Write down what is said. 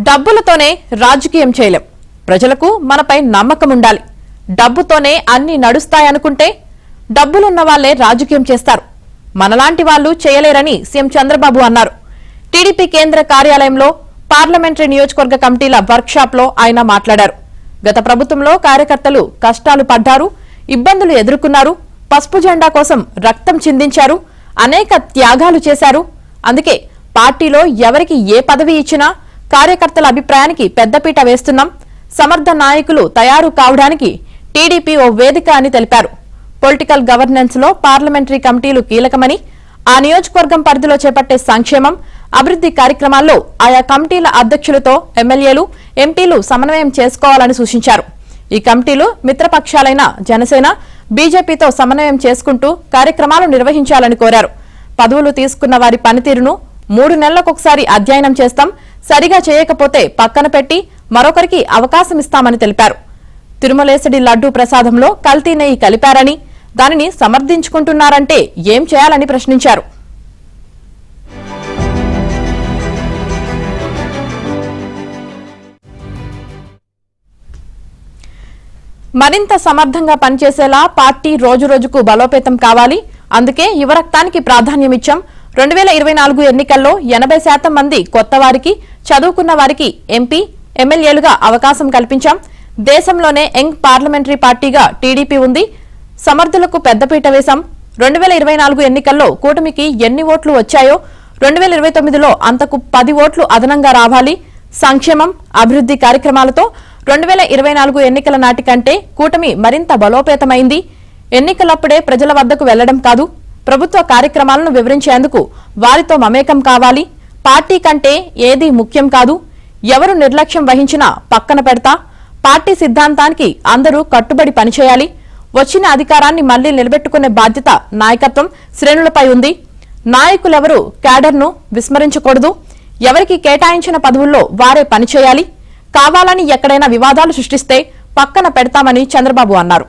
డబ్బులతోనే రాజకీయం చేయలేం. ప్రజలకు మనపై నమ్మకం ఉండాలి. డబ్బుతోనే అన్ని నడుస్తాయనుకుంటే డబ్బులున్న వాళ్లే రాజకీయం చేస్తారు. మనలాంటి వాళ్లు చేయలేరని సీఎం చంద్రబాబు అన్నారు. టీడీపీ కేంద్ర కార్యాలయంలో పార్లమెంటరీ నియోజకవర్గ కమిటీల వర్క్షాప్ లో ఆయన మాట్లాడారు. గత ప్రభుత్వంలో కార్యకర్తలు కష్టాలు పడ్డారు, ఇబ్బందులు ఎదుర్కొన్నారు, పసుపు జెండా కోసం రక్తం చిందించారు, అనేక త్యాగాలు చేశారు. అందుకే పార్టీలో ఎవరికి ఏ పదవి ఇచ్చినా కార్యకర్తల అభిప్రాయానికి పెద్దపీట వేస్తున్నాం. సమర్థ నాయకులు తయారు కావడానికి టీడీపీ ఓ వేదిక అని తెలిపారు. పొలిటికల్ గవర్నెన్స్ లో పార్లమెంటరీ కమిటీలు కీలకమని, ఆ నియోజకవర్గం పరిధిలో చేపట్టే సంక్షేమం, అభివృద్ధి కార్యక్రమాల్లో ఆయా కమిటీల అధ్యక్షులతో ఎమ్మెల్యేలు, ఎంపీలు సమన్వయం చేసుకోవాలని సూచించారు. ఈ కమిటీలు మిత్రపక్షాలైన జనసేన, బీజేపీతో సమన్వయం చేసుకుంటూ కార్యక్రమాలు నిర్వహించాలని కోరారు. పదవులు తీసుకున్న వారి పనితీరును 3 నెలలకొకసారి అధ్యయనం చేస్తాం. సరిగా చేయకపోతే పక్కన పెట్టి మరొకరికి అవకాశం ఇస్తామని తెలిపారు. తిరుమలేశడి లడ్డూ ప్రసాదంలో కల్తీ నెయ్యి కలిపారని, దానిని సమర్థించుకుంటున్నారంటే ఏం చేయాలని ప్రశ్నించారు. మరింత సమర్థంగా పనిచేసేలా పార్టీ రోజురోజుకు బలోపేతం కావాలి. అందుకే యువరక్తానికి ప్రాధాన్యమిచ్చాం. 2024 ఎన్నికల్లో 80% మంది కొత్త వారికి, చదువుకున్న వారికి ఎంపీ, ఎమ్మెల్యేలుగా అవకాశం కల్పించాం. దేశంలోనే యంగ్ పార్లమెంటరీ పార్టీగా టీడీపీ ఉంది. సమర్థులకు పెద్దపీట వేశాం. 2024 ఎన్నికల్లో కూటమికి ఎన్ని ఓట్లు వచ్చాయో 2029లో అంతకు 10 ఓట్లు అదనంగా రావాలి. సంక్షేమం, అభివృద్ధి కార్యక్రమాలతో 2024 ఎన్నికల నాటికంటే కూటమి మరింత బలోపేతమైంది. ఎన్నికలప్పుడే ప్రజల వద్దకు వెళ్లడం కాదు, ప్రభుత్వ కార్యక్రమాలను వివరించేందుకు వారితో మమేకం కావాలి. పార్టీ కంటే ఏదీ ముఖ్యం కాదు. ఎవరు నిర్లక్ష్యం వహించినా పక్కన పెడతా. పార్టీ సిద్ధాంతానికి అందరూ కట్టుబడి పనిచేయాలి. వచ్చిన అధికారాన్ని మళ్లీ నిలబెట్టుకునే బాధ్యత నాయకత్వం, శ్రేణులపై ఉంది. నాయకులెవరూ క్యాడర్ను విస్మరించకూడదు. ఎవరికి కేటాయించిన పదవుల్లో వారే పనిచేయాలి. కావాలని ఎక్కడైనా వివాదాలు సృష్టిస్తే పక్కన పెడతామని చంద్రబాబు అన్నారు.